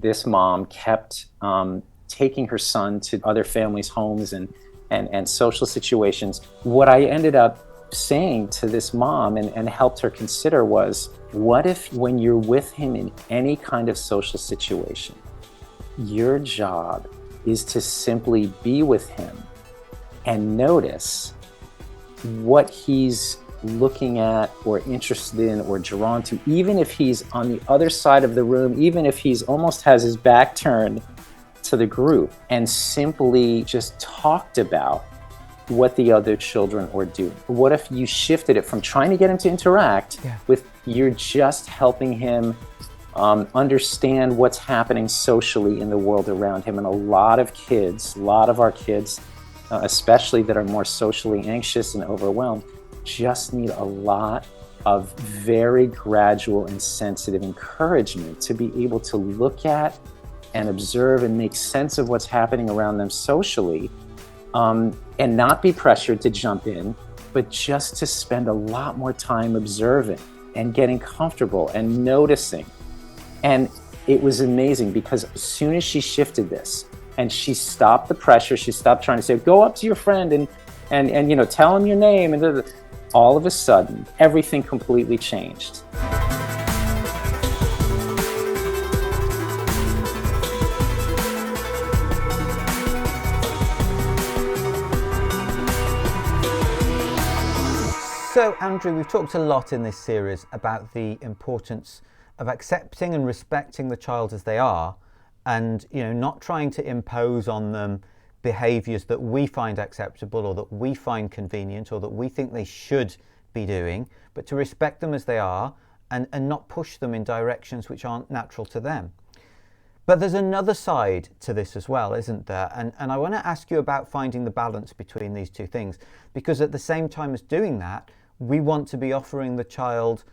this mom kept taking her son to other families' homes and social situations. What I ended up saying to this mom and helped her consider was, what if when you're with him in any kind of social situation, your job is to simply be with him and notice what he's looking at or interested in or drawn to, even if he's on the other side of the room, even if he's almost has his back turned to the group, and simply just talked about what the other children were doing. What if you shifted it from trying to get him to interact with, you're just helping him understand what's happening socially in the world around him. And a lot of our kids, especially that are more socially anxious and overwhelmed, just need a lot of very gradual and sensitive encouragement to be able to look at and observe and make sense of what's happening around them socially, and not be pressured to jump in, but just to spend a lot more time observing and getting comfortable and noticing. And it was amazing, because as soon as she shifted this and she stopped the pressure, she stopped trying to say, go up to your friend and tell him your name, and all of a sudden, everything completely changed. So, Andrew, we've talked a lot in this series about the importance of accepting and respecting the child as they are, and not trying to impose on them behaviours that we find acceptable or that we find convenient or that we think they should be doing, but to respect them as they are and not push them in directions which aren't natural to them. But there's another side to this as well, isn't there? And I want to ask you about finding the balance between these two things, because at the same time as doing that, we want to be offering the child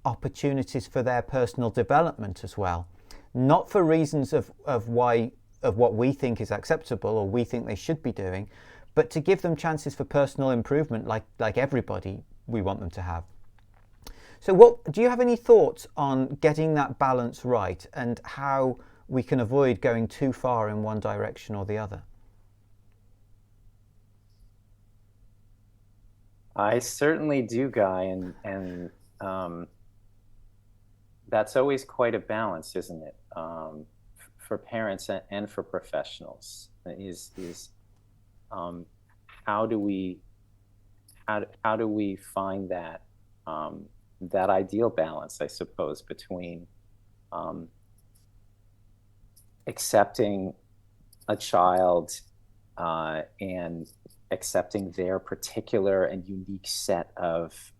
opportunities for their personal development as well, not for reasons of what we think is acceptable or we think they should be doing, but to give them chances for personal improvement, like everybody we want them to have. So do you have any thoughts on getting that balance right and how we can avoid going too far in one direction or the other? I certainly do, Guy, and that's always quite a balance, isn't it? For parents and for professionals, is how do we find that that ideal balance, I suppose, between accepting a child and accepting their particular and unique set of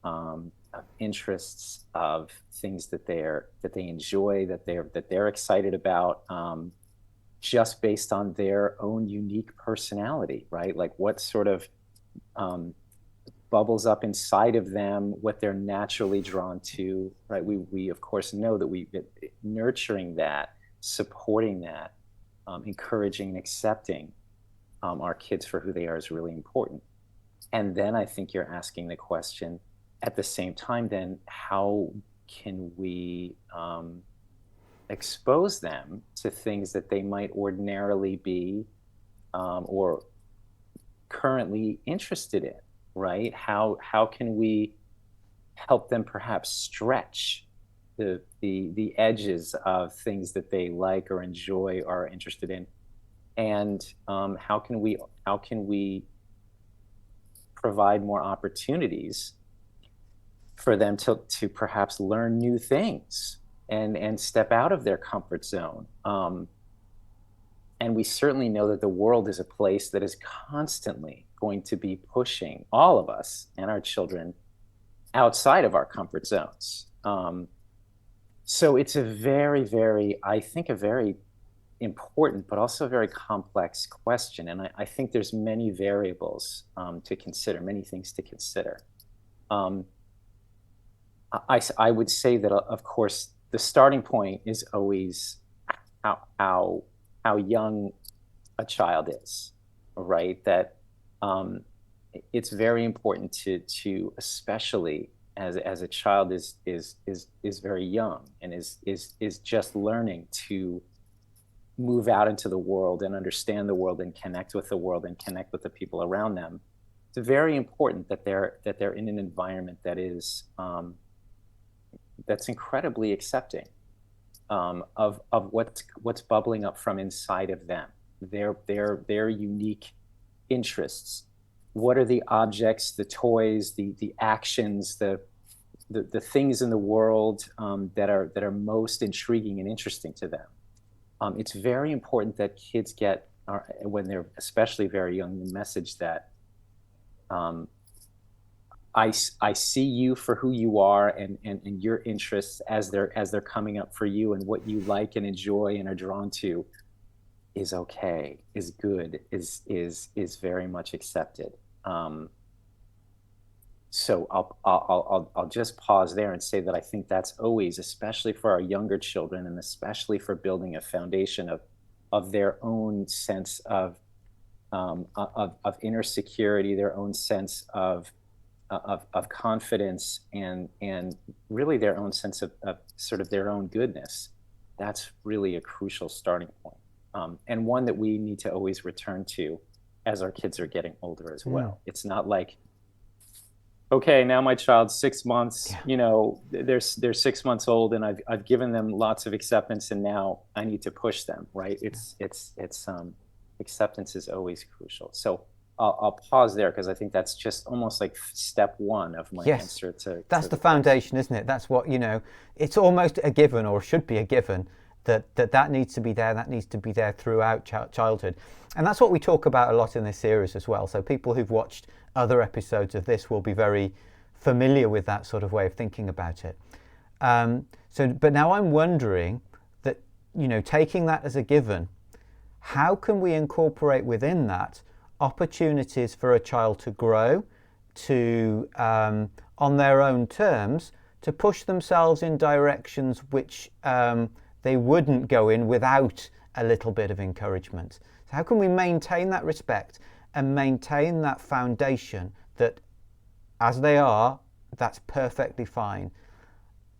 interests, of things that they enjoy, that they're excited about, just based on their own unique personality, right? Like what sort of bubbles up inside of them, what they're naturally drawn to, right? We of course know that nurturing that, supporting that, encouraging and accepting our kids for who they are is really important. And then I think you're asking the question at the same time, then how can we expose them to things that they might ordinarily be or currently interested in, right? How can we help them perhaps stretch the edges of things that they like or enjoy or are interested in? And how can we provide more opportunities for them to perhaps learn new things and step out of their comfort zone? And we certainly know that the world is a place that is constantly going to be pushing all of us and our children outside of our comfort zones. So it's a very, very, I think, a very important, but also a very complex question. And I think there's many variables to consider, many things to consider. I would say that, of course, the starting point is always how young a child is, right? That it's very important to especially as a child is very young and is just learning to move out into the world and understand the world and connect with the world and connect with the people around them, it's very important that they're in an environment that is that's incredibly accepting of what's bubbling up from inside of them, their unique interests. What are the objects, the toys, the actions, the things in the world that are most intriguing and interesting to them? It's very important that kids get, when they're especially very young, the message that um, I see you for who you are, and your interests as they're coming up for you, and what you like and enjoy and are drawn to is okay, is good, is very much accepted. Um, so I'll just pause there and say that I think that's always, especially for our younger children, and especially for building a foundation of their own sense of inner security, their own sense of confidence, and really their own sense of sort of their own goodness. That's really a crucial starting point, and one that we need to always return to as our kids are getting older as Mm. well. It's not like, okay, now my child's 6 months, Yeah. they're 6 months old, and I've given them lots of acceptance, and now I need to push them, right? It's acceptance is always crucial. So I'll pause there, because I think that's just almost like step one of my Yes, answer to that's the the question. foundation, isn't it? That's what, it's almost a given, or should be a given, that needs to be there. That needs to be there throughout childhood. And that's what we talk about a lot in this series as well. So people who've watched other episodes of this will be very familiar with that sort of way of thinking about it. But now I'm wondering that, taking that as a given, how can we incorporate within that opportunities for a child to grow, to on their own terms, to push themselves in directions which they wouldn't go in without a little bit of encouragement? So how can we maintain that respect and maintain that foundation that, as they are, that's perfectly fine,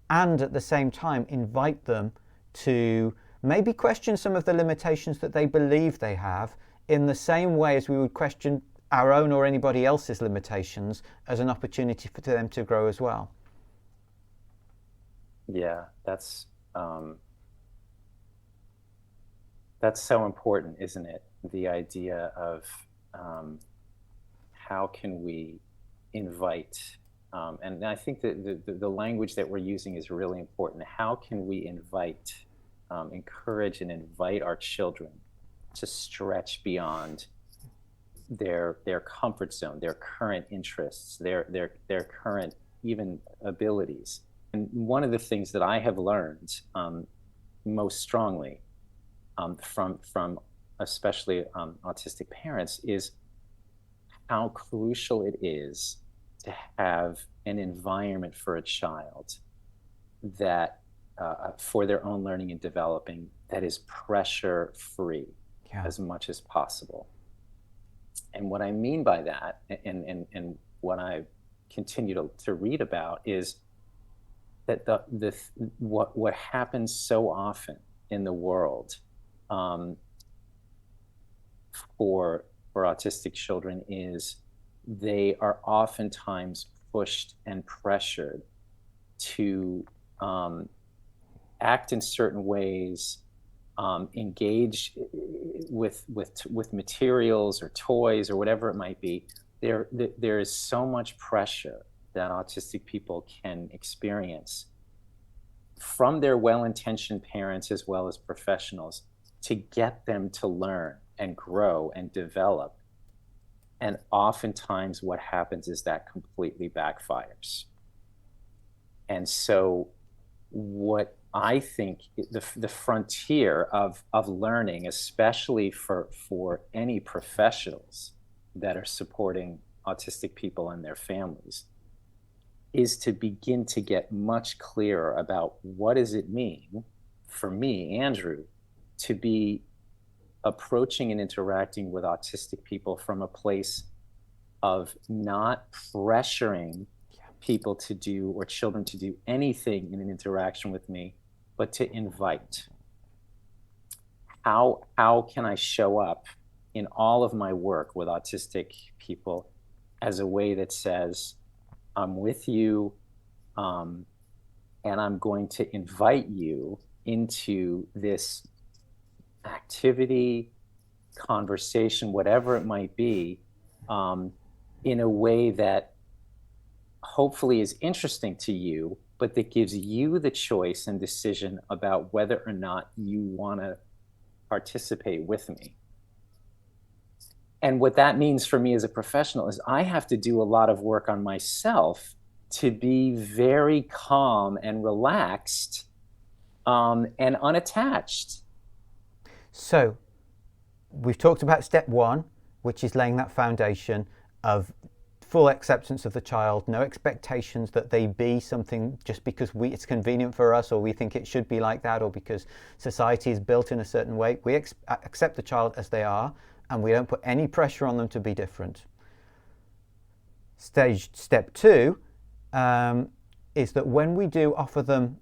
and at the same time invite them to maybe question some of the limitations that they believe they have, in the same way as we would question our own or anybody else's limitations, as an opportunity for them to grow as well? Yeah, that's so important, isn't it? The idea of um, how can we invite, and I think that the language that we're using is really important. How can we invite, encourage and invite our children to stretch beyond their comfort zone, their current interests, their current even abilities? And one of the things that I have learned most strongly from especially autistic parents is how crucial it is to have an environment for a child that for their own learning and developing, that is pressure free Yeah. as much as possible. And what I mean by that, and what I continue to read about, is that what happens so often in the world um, for autistic children is they are oftentimes pushed and pressured to act in certain ways, engage with materials or toys or whatever it might be. There is so much pressure that autistic people can experience from their well-intentioned parents as well as professionals to get them to learn and grow and develop. And oftentimes what happens is that completely backfires. And so what I think the frontier of learning, especially for any professionals that are supporting autistic people and their families, is to begin to get much clearer about what does it mean for me, Andrew, to be approaching and interacting with autistic people from a place of not pressuring people to do, or children to do, anything in an interaction with me, but to invite. how can I show up in all of my work with autistic people as a way that says, I'm with you, um, and I'm going to invite you into this activity, conversation, whatever it might be, um, in a way that hopefully is interesting to you, but that gives you the choice and decision about whether or not you want to participate with me. And what that means for me as a professional is I have to do a lot of work on myself to be very calm and relaxed, and unattached. So we've talked about step one, which is laying that foundation of full acceptance of the child, no expectations that they be something just because it's convenient for us, or we think it should be like that, or because society is built in a certain way. We accept the child as they are, and we don't put any pressure on them to be different. Step two is that when we do offer them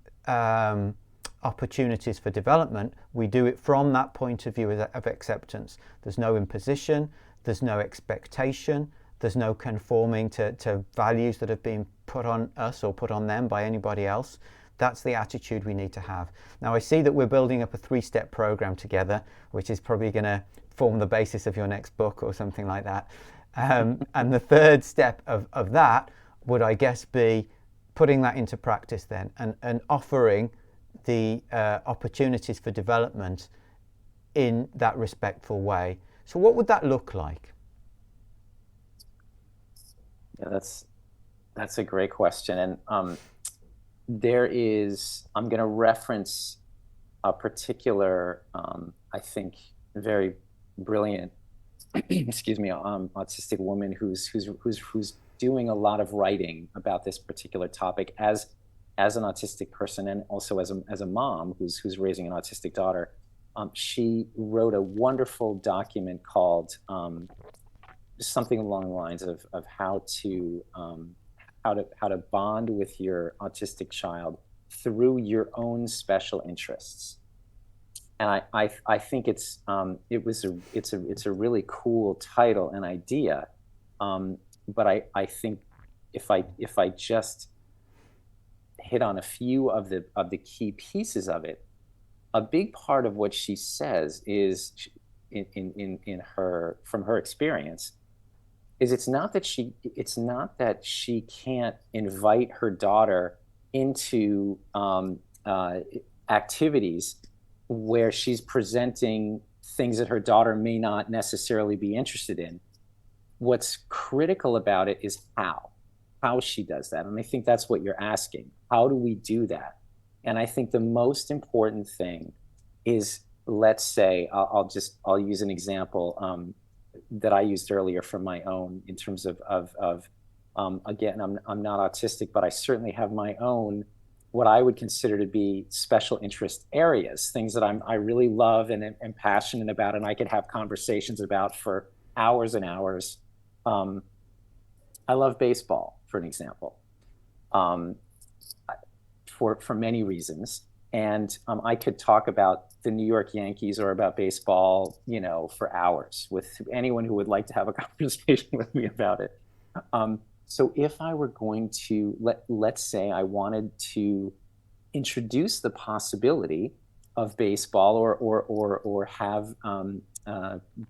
opportunities for development, we do it from that point of view of acceptance. There's no imposition, there's no expectation, there's no conforming to values that have been put on us or put on them by anybody else. That's the attitude we need to have. Now, I see that we're building up a 3-step program together, which is probably going to form the basis of your next book or something like that. And the third step of that would, I guess, be putting that into practice then, and offering the opportunities for development in that respectful way. So what would that look like? Yeah, that's a great question. And I'm going to reference a particular, I think, very brilliant, excuse me, autistic woman who's doing a lot of writing about this particular topic as an autistic person, and also as a mom who's raising an autistic daughter. She wrote a wonderful document called something along the lines of how to bond with your autistic child through your own special interests. And I think it's a really cool title and idea, but I think if I just hit on a few of the key pieces of it, a big part of what she says is, in her, from her experience, is it's not that she can't invite her daughter into activities where she's presenting things that her daughter may not necessarily be interested in. What's critical about it is how she does that. And I think that's what you're asking. How do we do that? And I think the most important thing is, let's say, I'll use an example that I used earlier from my own, in terms of again, I'm not autistic, but I certainly have my own, what I would consider to be special interest areas, things that I really love and am passionate about, and I could have conversations about for hours and hours. I love baseball, for an example, for many reasons. And I could talk about the New York Yankees or about baseball, for hours with anyone who would like to have a conversation with me about it. So if I were going to, let's say I wanted to introduce the possibility of baseball, or have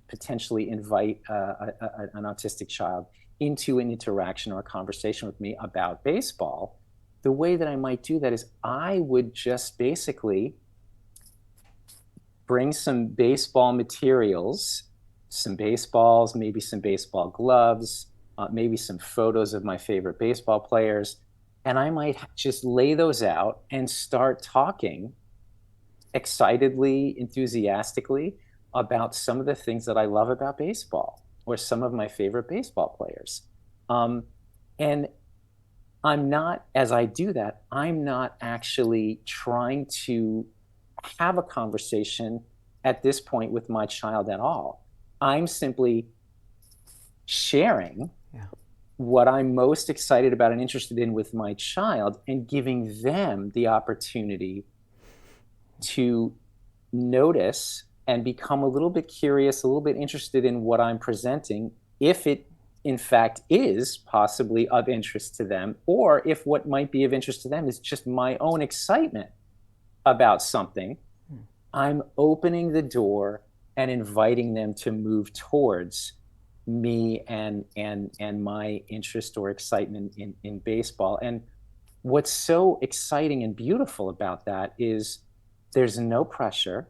potentially invite an autistic child into an interaction or a conversation with me about baseball, the way that I might do that is I would just basically bring some baseball materials, some baseballs, maybe some baseball gloves, maybe some photos of my favorite baseball players, and I might just lay those out and start talking excitedly, enthusiastically about some of the things that I love about baseball, or some of my favorite baseball players. And I'm not, as I do that, I'm not actually trying to have a conversation at this point with my child at all. I'm simply sharing what I'm most excited about and interested in with my child, and giving them the opportunity to notice and become a little bit curious, a little bit interested in what I'm presenting, if it in fact is possibly of interest to them, or if what might be of interest to them is just my own excitement about something, I'm opening the door and inviting them to move towards me and my interest or excitement in baseball. And what's so exciting and beautiful about that is there's no pressure.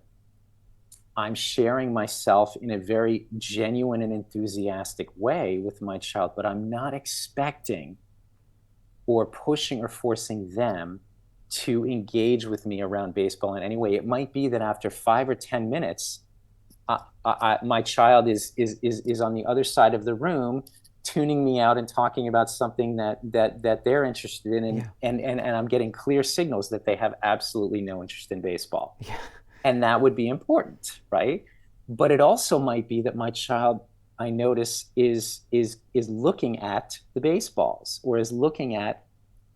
I'm sharing myself in a very genuine and enthusiastic way with my child, but I'm not expecting or pushing or forcing them to engage with me around baseball in any way. It might be that after 5 or 10 minutes, my child is on the other side of the room, tuning me out and talking about something that they're interested in, Yeah. and I'm getting clear signals that they have absolutely no interest in baseball, Yeah. and that would be important, right? But it also might be that my child, I notice, is looking at the baseballs, or is looking at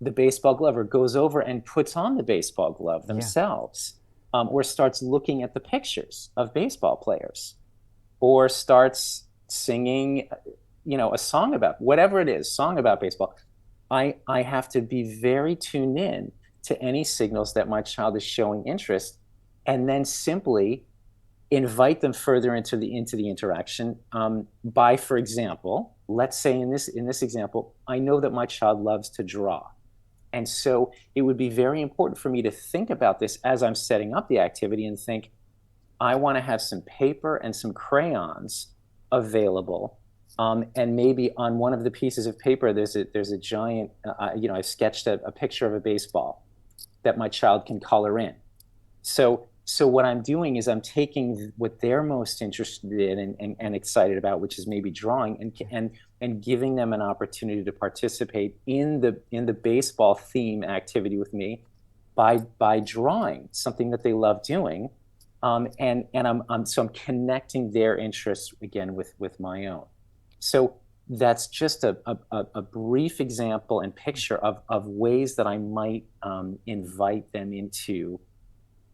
the baseball glove, or goes over and puts on the baseball glove Yeah. themselves, or starts looking at the pictures of baseball players, or starts singing, a song about whatever it is, song about baseball. I have to be very tuned in to any signals that my child is showing interest, and then simply invite them further into the interaction, by, for example, let's say in this example, I know that my child loves to draw. And so it would be very important for me to think about this as I'm setting up the activity, and think, I want to have some paper and some crayons available. And maybe on one of the pieces of paper, there's a giant, I've sketched a picture of a baseball that my child can color in. So what I'm doing is I'm taking what they're most interested in and excited about, which is maybe drawing, and giving them an opportunity to participate in the baseball theme activity with me by drawing something that they love doing, and I'm connecting their interests again with my own. So that's just a brief example and picture of ways that I might invite them into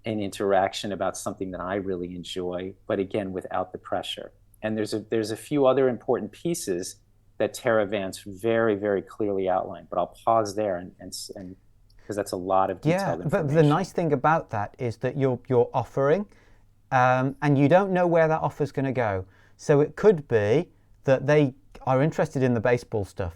an interaction about something that I really enjoy, but again, without the pressure. And there's a few other important pieces that Tara Vance very, very clearly outlined, but I'll pause there, and because that's a lot of Yeah, detailed but the information. nice thing about that is that you're offering, and you don't know where that offer's going to go. So it could be that they are interested in the baseball stuff.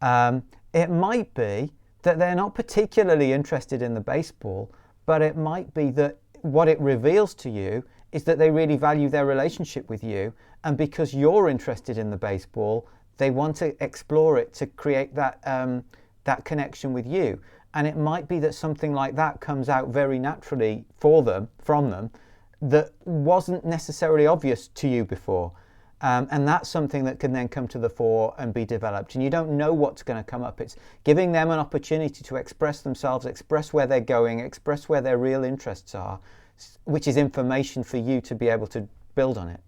It might be that they're not particularly interested in the baseball, but it might be that what it reveals to you is that they really value their relationship with you, and because you're interested in the baseball, they want to explore it to create that connection with you. And it might be that something like that comes out very naturally from them, that wasn't necessarily obvious to you before. And that's something that can then come to the fore and be developed. And you don't know what's going to come up. It's giving them an opportunity to express themselves, express where they're going, express where their real interests are, which is information for you to be able to build on it.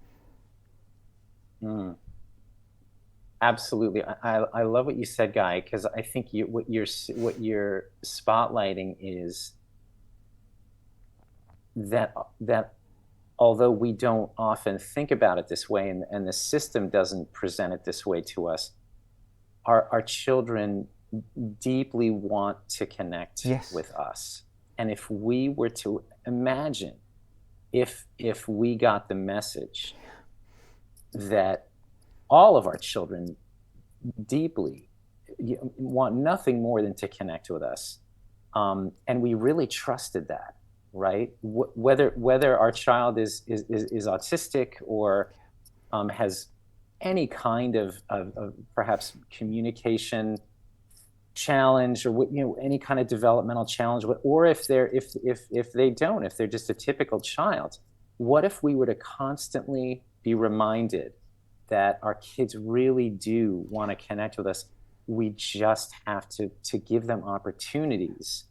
Mm, absolutely. I love what you said, Guy, because I think what you're spotlighting is that although we don't often think about it this way, and the system doesn't present it this way to us, our children deeply want to connect Yes. with us. And if we were to imagine, if we got the message that all of our children deeply want nothing more than to connect with us, and we really trusted that, right? Whether our child is autistic, or has any kind of perhaps communication challenge, or any kind of developmental challenge, or if they're just a typical child, what if we were to constantly be reminded that our kids really do want to connect with us? We just have to give them opportunities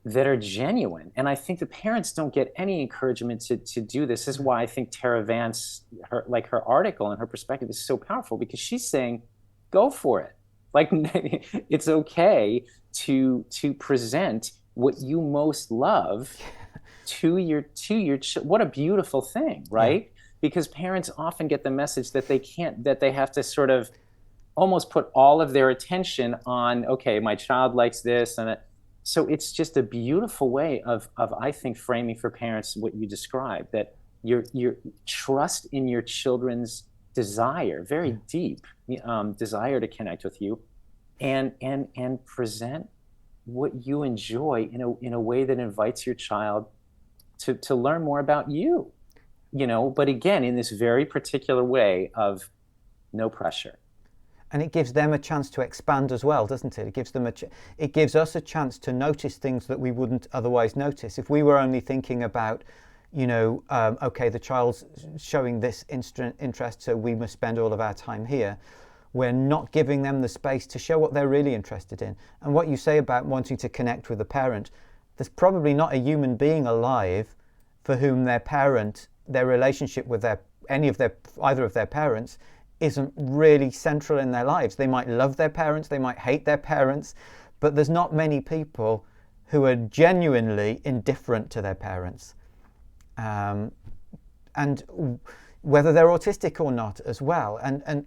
that are genuine. And I think the parents don't get any encouragement to do this. This is why I think Tara Vance, her article and her perspective is so powerful, because she's saying, go for it. Like, it's okay to present what you most love what a beautiful thing, Yeah. right? Because parents often get the message that they can't, that they have to sort of almost put all of their attention on, okay, my child likes this and that. So it's just a beautiful way of I think framing for parents what you described, that your trust in your children's desire, very Yeah. deep desire to connect with you, and present what you enjoy in a way that invites your child to learn more about you, but again, in this very particular way of no pressure. And it gives them a chance to expand as well, doesn't it? It gives them it gives us a chance to notice things that we wouldn't otherwise notice if we were only thinking about, okay, the child's showing this interest, so we must spend all of our time here. We're not giving them the space to show what they're really interested in. And what you say about wanting to connect with a parent, there's probably not a human being alive for whom their relationship with either of their parents isn't really central in their lives. They might love their parents, they might hate their parents, but there's not many people who are genuinely indifferent to their parents. And whether they're autistic or not as well. And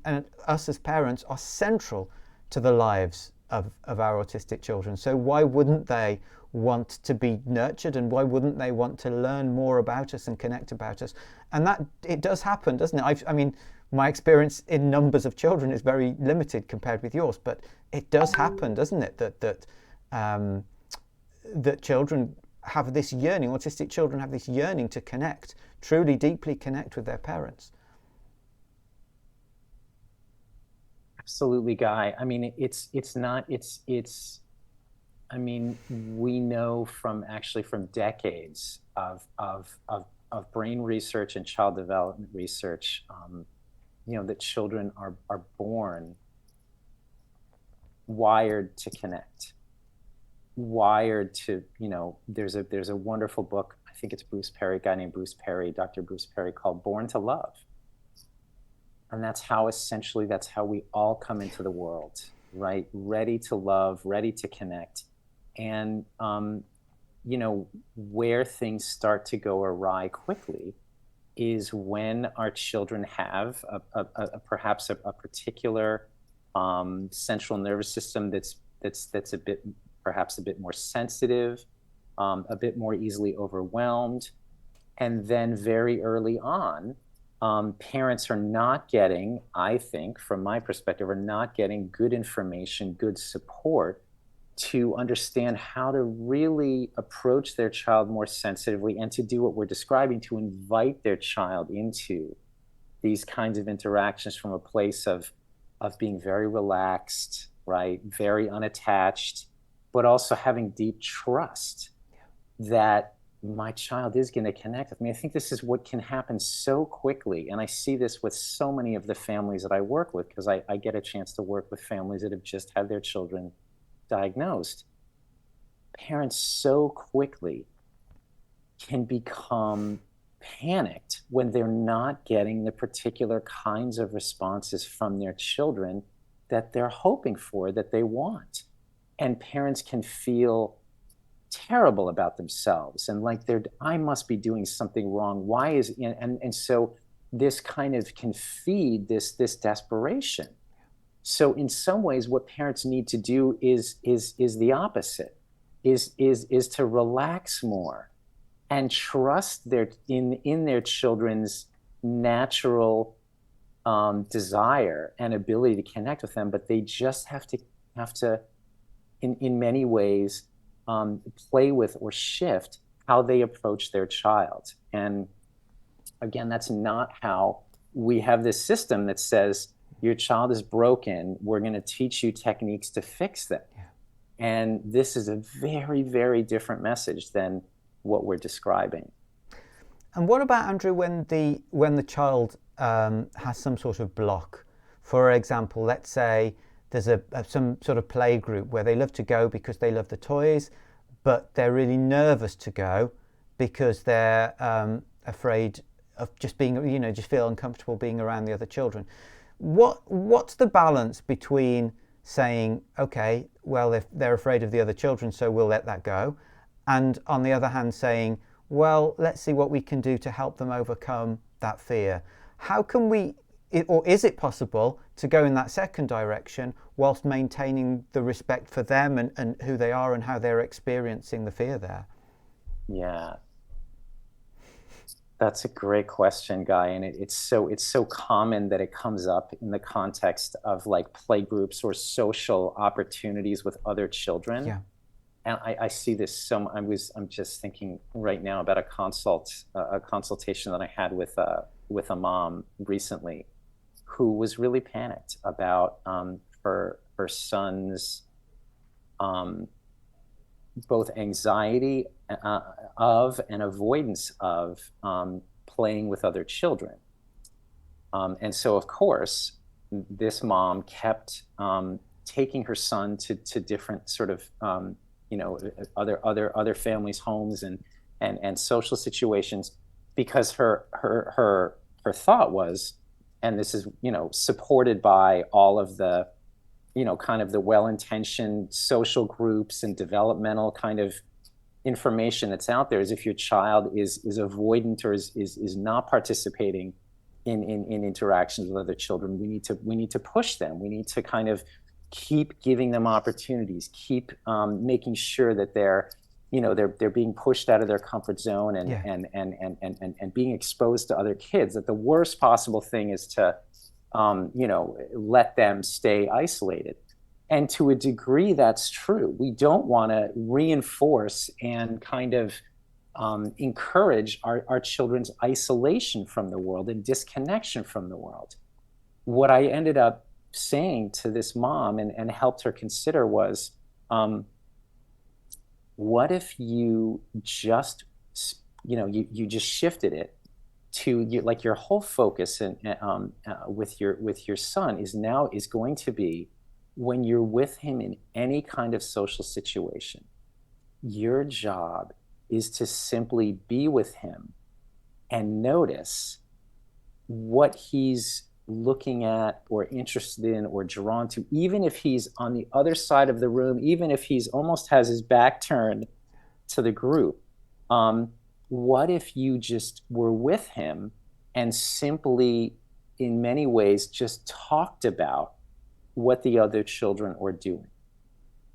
us as parents are central to the lives of our autistic children. So why wouldn't they want to be nurtured, and why wouldn't they want to learn more about us and connect about us? And that, it does happen, doesn't it? I mean, my experience in numbers of children is very limited compared with yours, but it does happen, doesn't it? That children have this yearning, autistic children have this yearning to connect, truly deeply connect with their parents. Absolutely, Guy. I mean, it's not it's. I mean, we know from decades of brain research and child development research, that children are born wired to connect, wired to, there's a wonderful book, I think it's a guy named Bruce Perry, Dr. Bruce Perry, called Born to Love. And that's how we all come into the world, right? Ready to love, ready to connect. And, where things start to go awry quickly is when our children have perhaps a particular central nervous system that's perhaps a bit more sensitive, a bit more easily overwhelmed, and then very early on, parents are not getting, I think, from my perspective, are not getting good information, good support to understand how to really approach their child more sensitively, and to do what we're describing, to invite their child into these kinds of interactions from a place of being very relaxed, right? Very unattached, but also having deep trust that my child is going to connect with me. I think this is what can happen so quickly. And I see this with so many of the families that I work with, because I get a chance to work with families that have just had their children diagnosed. Parents so quickly can become panicked when they're not getting the particular kinds of responses from their children that they're hoping for, that they want. And parents can feel terrible about themselves and like I must be doing something wrong. Why is and so this kind of can feed this desperation. So in some ways, what parents need to do is the opposite, is to relax more and trust in their children's natural desire and ability to connect with them. But they just have to in many ways play with or shift how they approach their child. And again, that's not how we have this system that says your child is broken, we're going to teach you techniques to fix them. Yeah. And this is a very, very different message than what we're describing. And what about, Andrew, when the child has some sort of block? For example, let's say there's some sort of play group where they love to go because they love the toys, but they're really nervous to go because they're afraid of just being, just feel uncomfortable being around the other children. What's the balance between saying, okay, well, if they're afraid of the other children, so we'll let that go, and on the other hand saying, well, let's see what we can do to help them overcome that fear. How can we, or is it possible to go in that second direction whilst maintaining the respect for them and who they are and how they're experiencing the fear there? Yeah, that's a great question, Guy. And it's so common that it comes up in the context of like play groups or social opportunities with other children. Yeah. And I see this I'm just thinking right now about a consultation that I had with a mom recently who was really panicked about her son's um, both anxiety of and avoidance of playing with other children. And so, of course, this mom kept taking her son to different sort of other families' homes and social situations because her thought was, and this is supported by all of the kind of the well-intentioned social groups and developmental kind of information that's out there, is if your child is avoidant or is not participating in interactions with other children, we need to push them. We need to kind of keep giving them opportunities, keep making sure that they're being pushed out of their comfort zone and Yeah. and being exposed to other kids. That the worst possible thing is to let them stay isolated. And to a degree, that's true. We don't want to reinforce and kind of encourage our children's isolation from the world and disconnection from the world. What I ended up saying to this mom and helped her consider was, what if you just, you just shifted it to like your whole focus and with your son is going to be when you're with him in any kind of social situation, your job is to simply be with him and notice what he's looking at or interested in or drawn to, even if he's on the other side of the room, even if he's almost has his back turned to the group. What if you just were with him and simply, in many ways, just talked about what the other children are doing?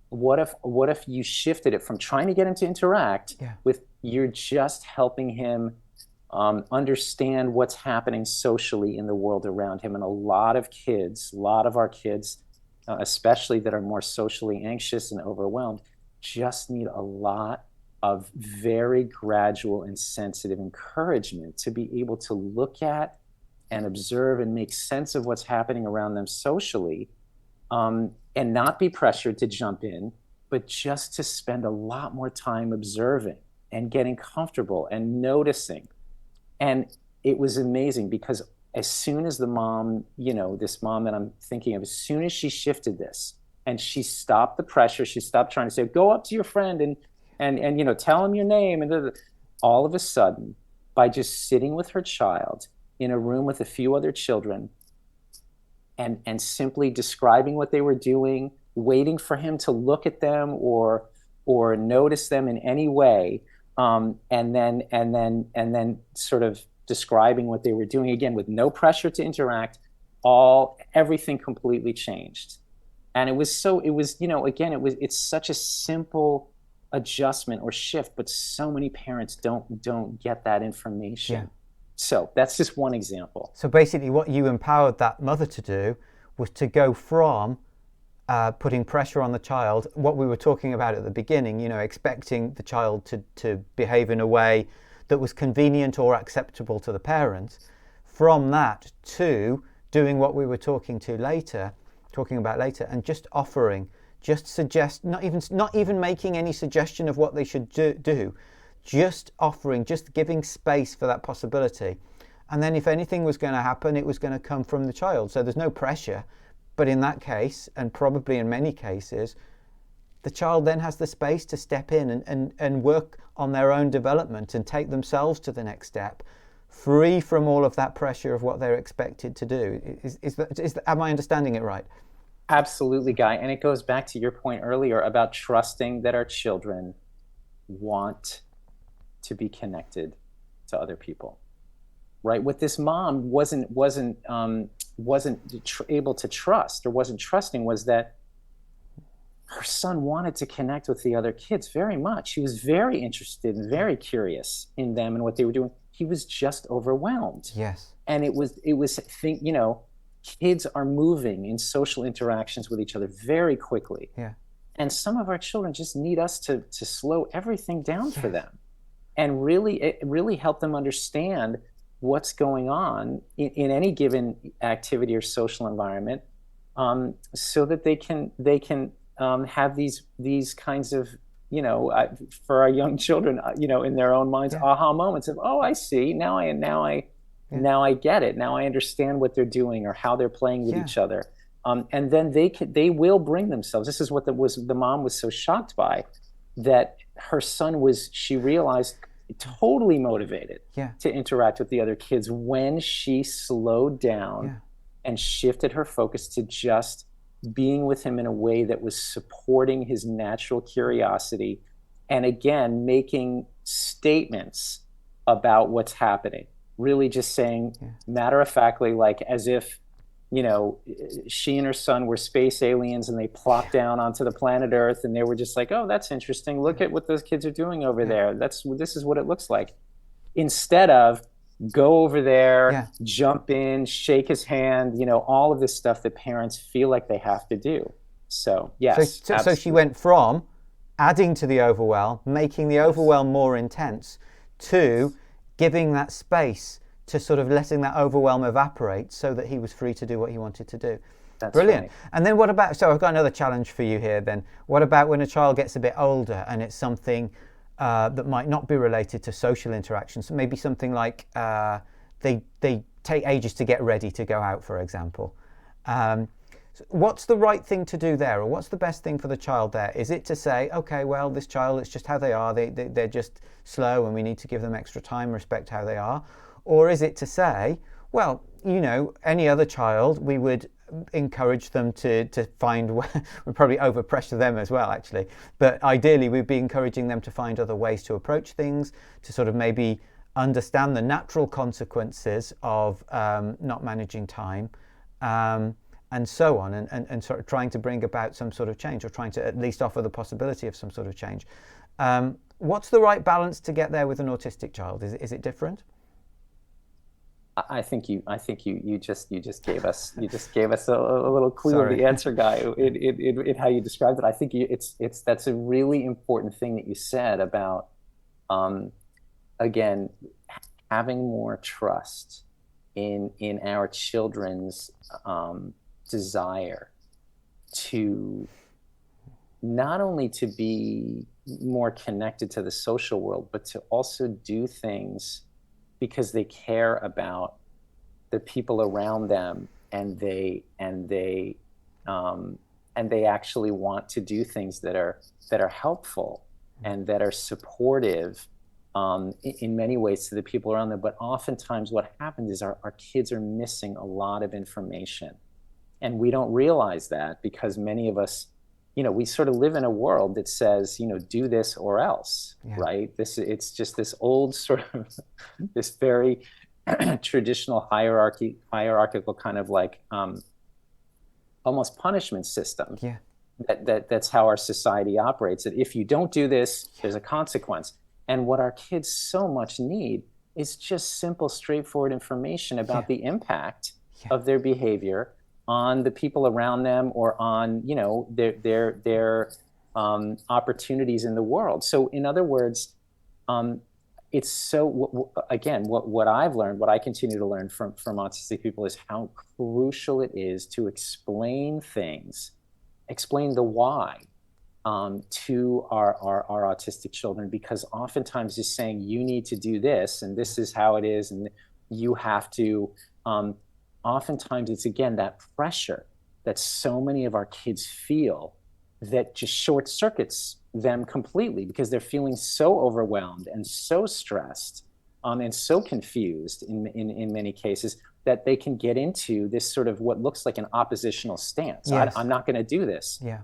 What if you shifted it from trying to get him to interact Yeah. with, you're just helping him understand what's happening socially in the world around him. And a lot of our kids, especially that are more socially anxious and overwhelmed, just need a lot of very gradual and sensitive encouragement to be able to look at and observe and make sense of what's happening around them socially, and not be pressured to jump in, but just to spend a lot more time observing and getting comfortable and noticing. And it was amazing because as soon as the mom, this mom that I'm thinking of, as soon as she shifted this and she stopped the pressure, she stopped trying to say, go up to your friend and tell him your name. And all of a sudden, by just sitting with her child in a room with a few other children and simply describing what they were doing, waiting for him to look at them or notice them in any way, and then sort of describing what they were doing again with no pressure to interact, everything completely changed. And it's such a simple adjustment or shift, but so many parents don't get that information. Yeah. So that's just one example. So basically, what you empowered that mother to do was to go from putting pressure on the child, what we were talking about at the beginning, expecting the child to behave in a way that was convenient or acceptable to the parents, from that to doing what we were talking about later, and just offering, just suggest, not even making any suggestion of what they should do, just offering, just giving space for that possibility. And then if anything was going to happen, it was going to come from the child. So there's no pressure. But in that case, and probably in many cases, the child then has the space to step in and work on their own development and take themselves to the next step, free from all of that pressure of what they're expected to do. Am I understanding it right? Absolutely, Guy. And it goes back to your point earlier about trusting that our children want to be connected to other people, right? What this mom wasn't able to trust, or wasn't trusting, was that her son wanted to connect with the other kids very much. He was very interested and very curious in them and what they were doing. He was just overwhelmed. Yes. And kids are moving in social interactions with each other very quickly. Yeah. And some of our children just need us to slow everything down for Yes. them, and really help them understand what's going on in any given activity or social environment, so that they can have these kinds of, for our young children, in their own minds, Yeah. aha moments of, oh, I see, Yeah. now I get it, now I understand what they're doing or how they're playing with Yeah. each other. And then they will bring themselves. This is what the mom was so shocked by, that her son was, she realized, totally motivated Yeah. to interact with the other kids when she slowed down Yeah. and shifted her focus to just being with him in a way that was supporting his natural curiosity, and again making statements about what's happening, really just saying, Yeah. matter of factly, like as if, she and her son were space aliens and they plopped down onto the planet Earth, and they were just like, oh, that's interesting, look at what those kids are doing over Yeah. there, this is what it looks like, instead of go over there, Yeah. jump in, shake his hand, all of this stuff that parents feel like they have to do. So, yes, So she absolutely. went from adding to the overwhelm, making the Yes, overwhelm more intense, to giving that space to sort of letting that overwhelm evaporate so that he was free to do what he wanted to do. that's Brilliant. right. And then what about, so I've got another challenge for you here then. What about when a child gets a bit older and it's something that might not be related to social interactions? So maybe something like they take ages to get ready to go out, for example. What's the right thing to do there, or what's the best thing for the child there? Is it to say, okay, well, this child, it's just how they are, they're just slow and we need to give them extra time, respect how they are? Or is it to say, well, any other child, we would encourage them to find, we'd probably overpressure them as well, actually, but ideally we'd be encouraging them to find other ways to approach things, to sort of maybe understand the natural consequences of not managing time, and so on, and sort of trying to bring about some sort of change, or trying to at least offer the possibility of some sort of change. What's the right balance to get there with an autistic child? Is it different? I think you just gave us a little clue of Sorry. the answer, Guy. In how you described it. I think it's that's a really important thing that you said about, um, again, having more trust in our children's desire to not only to be more connected to the social world, but to also do things because they care about the people around them, um, and they actually want to do things that are helpful and that are supportive, in many ways, to the people around them. But oftentimes what happens is our kids are missing a lot of information, and we don't realize that because many of us, we sort of live in a world that says, do this or else, Yeah. right? It's just this old sort of this very traditional hierarchical kind of like, almost punishment system, Yeah. that's how our society operates, that if you don't do this, there's a consequence. And what our kids so much need is just simple, straightforward information about Yeah. the impact Yeah. of their behavior on the people around them, or on, their opportunities in the world. So in other words, it's so, again, what I've learned, what I continue to learn from autistic people, is how crucial it is to explain things, explain the why, to our autistic children, because oftentimes just saying, you need to do this and this is how it is and you have to, oftentimes it's, again, that pressure that so many of our kids feel, that just short circuits them completely, because they're feeling so overwhelmed and so stressed, and so confused in many cases, that they can get into this sort of what looks like an oppositional stance. Yes. I'm not going to do this. Yeah.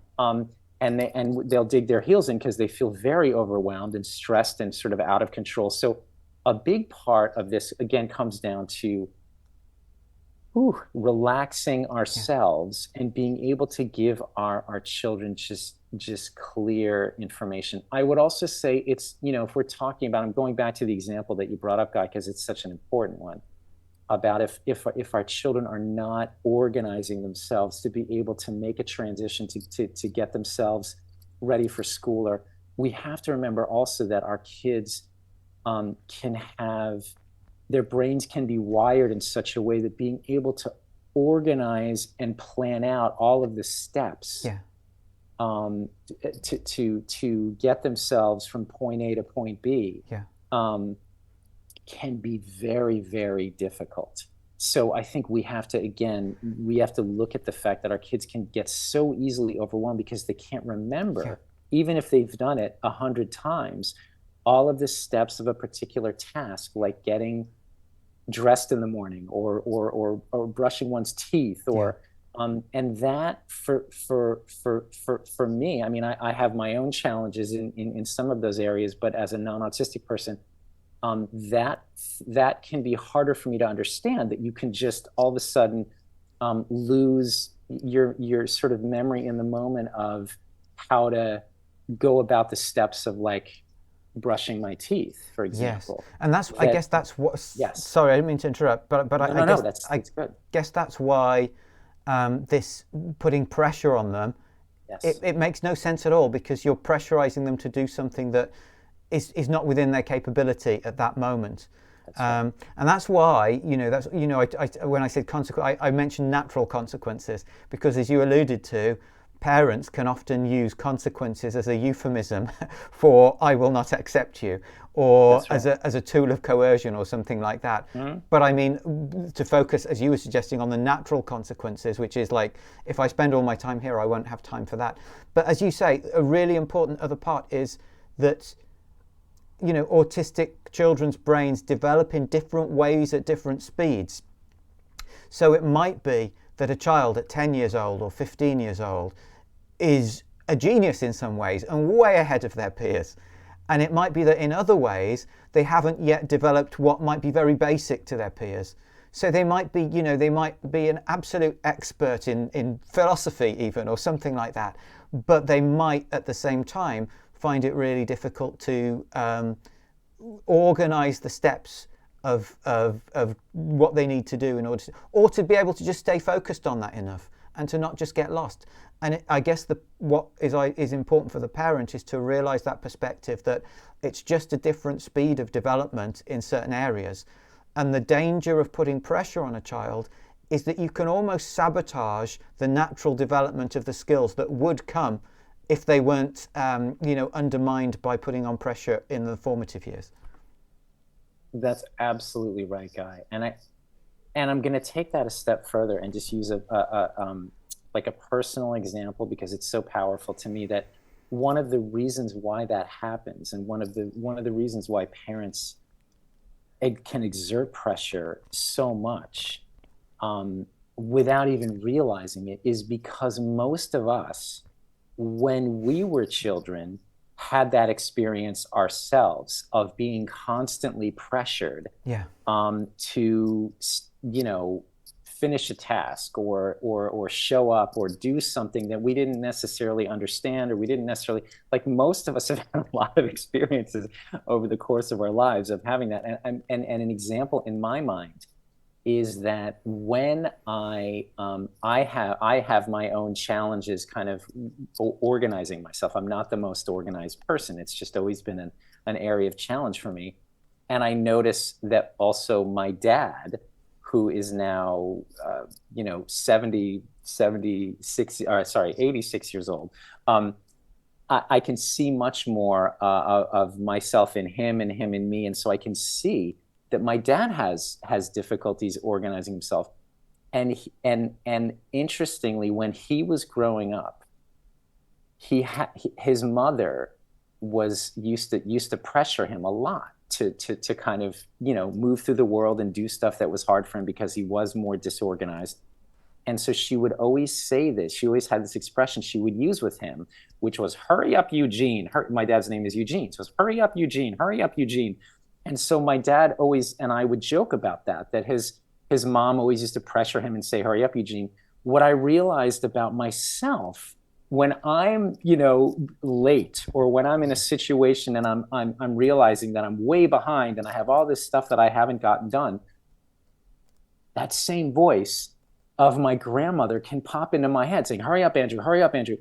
and they'll dig their heels in because they feel very overwhelmed and stressed and sort of out of control. So a big part of this again comes down to relaxing Yeah. ourselves and being able to give our children just clear information. I would also say it's, if we're talking about, I'm going back to the example that you brought up, Guy, because it's such an important one, about if our children are not organizing themselves to be able to make a transition to get themselves ready for school. Or we have to remember also that our kids can have, their brains can be wired in such a way that being able to organize and plan out all of the steps Yeah. to get themselves from point A to point B Yeah. um, can be very, very difficult. So I think we have to, again, we have to look at the fact that our kids can get so easily overwhelmed because they can't Yeah. remember, even if they've done it 100 times, all of the steps of a particular task, like getting dressed in the morning, or brushing one's teeth, Yeah. or and that for me, I mean, I have my own challenges in some of those areas, but as a non-autistic person, that that can be harder for me to understand, that you can just all of a sudden lose your sort of memory in the moment of how to go about the steps of, like, brushing my teeth, for Yes, example. and that's, I That guess that's what. Yes. Sorry, I didn't mean to interrupt, but No, I no, no, guess that's I it's good. guess that's why this putting pressure on them, Yes, it makes no sense at all, because you're pressurizing them to do something that is not within their capability at that moment. that's right. And that's why, when I said consequence, I mentioned natural consequences, because as you alluded to, parents can often use consequences as a euphemism for "I will not accept you," or That's right. as a tool of coercion or something like that. Mhm. But I mean, to focus, as you were suggesting, on the natural consequences, which is like, if I spend all my time here, I won't have time for that. But as you say, a really important other part is that, autistic children's brains develop in different ways at different speeds. So it might be that a child at 10 years old or 15 years old is a genius in some ways and way ahead of their peers. And it might be that in other ways, they haven't yet developed what might be very basic to their peers. So they might be, they might be an absolute expert in philosophy even, or something like that. But they might at the same time find it really difficult to organize the steps of what they need to do in order to, or to be able to just stay focused on that enough and to not just get lost. And I guess what is important for the parent is to realize that perspective, that it's just a different speed of development in certain areas. And the danger of putting pressure on a child is that you can almost sabotage the natural development of the skills that would come if they weren't, undermined by putting on pressure in the formative years. That's absolutely right, Guy. And I'm going to take that a step further and just use like a personal example, because it's so powerful to me, that one of the reasons why that happens, and one of the reasons why parents can exert pressure so much without even realizing it, is because most of us, when we were children, had that experience ourselves of being constantly pressured Yeah. to, finish a task, or show up or do something that we didn't necessarily understand, or we didn't necessarily like. Most of us have had a lot of experiences over the course of our lives of having that. And an example in my mind is that when I have my own challenges kind of organizing myself. I'm not the most organized person. It's just always been an area of challenge for me. And I notice that also my dad, who is now 76, or sorry, 86 years old, I can see much more of myself in him, and him in me. And so I can see that my dad has difficulties organizing himself. And interestingly, when he was growing up, his mother was used to pressure him a lot to kind of move through the world and do stuff that was hard for him because he was more disorganized. And so she would always say this. She always had this expression she would use with him, which was, hurry up, Eugene. My dad's name is Eugene. So it's, hurry up, Eugene. Hurry up, Eugene. And so my dad always, and I would joke about that, that his mom always used to pressure him and say, hurry up, Eugene. What I realized about myself, when I'm, late, or when I'm in a situation and I'm realizing that I'm way behind and I have all this stuff that I haven't gotten done, that same voice of my grandmother can pop into my head saying, hurry up, Andrew, hurry up, Andrew.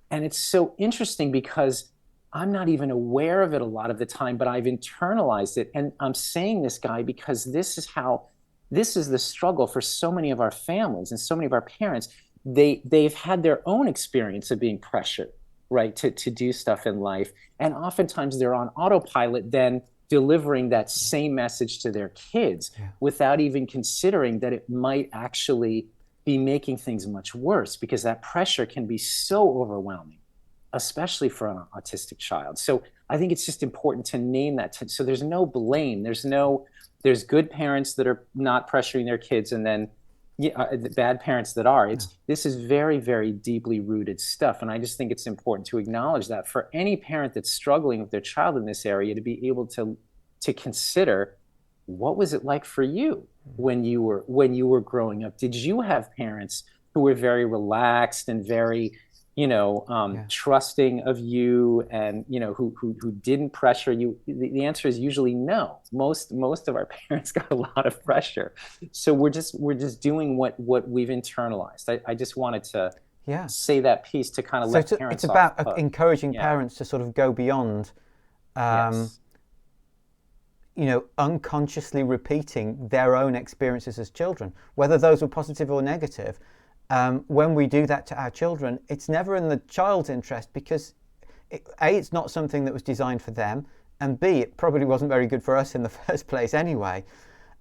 And it's so interesting because I'm not even aware of it a lot of the time, but I've internalized it. And I'm saying this, Guy, because this is the struggle for so many of our families and so many of our parents. They've had their own experience of being pressured, right, to do stuff in life. And oftentimes they're on autopilot then delivering that same message to their kids without even considering that it might actually be making things much worse, because that pressure can be so overwhelming, especially for an autistic child. So I think it's just important to name that. So there's no blame. There's good parents that are not pressuring their kids, and then the bad parents that are. This is very, very deeply rooted stuff. And I just think it's important to acknowledge that for any parent that's struggling with their child in this area, to be able to consider, what was it like for you when you were growing up? Did you have parents who were very relaxed and very trusting of you, and who didn't pressure you? The answer is usually no. Most of our parents got a lot of pressure. So we're just doing what we've internalized. I just wanted to say that piece to kind of let parents it's about off. encouraging parents to sort of go beyond Yes. Unconsciously repeating their own experiences as children, whether those were positive or negative. When we do that to our children, it's never in the child's interest, because it's not something that was designed for them, and B, it probably wasn't very good for us in the first place anyway.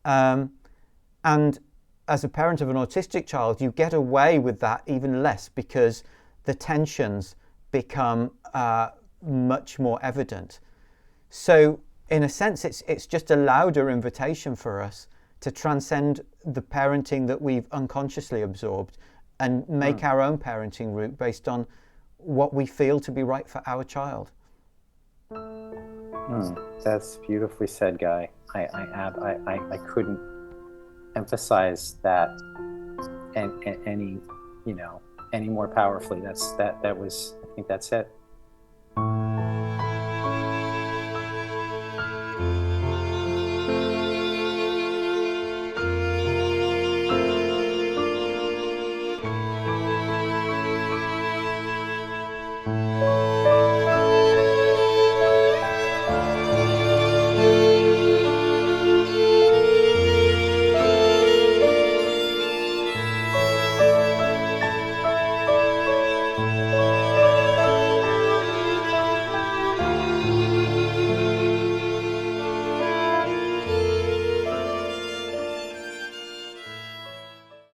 And as a parent of an autistic child, you get away with that even less, because the tensions become much more evident. So in a sense, it's just a louder invitation for us to transcend the parenting that we've unconsciously absorbed and make our own parenting route based on what we feel to be right for our child. That's beautifully said, Guy. I couldn't emphasize that any more powerfully. That was, I think that's it.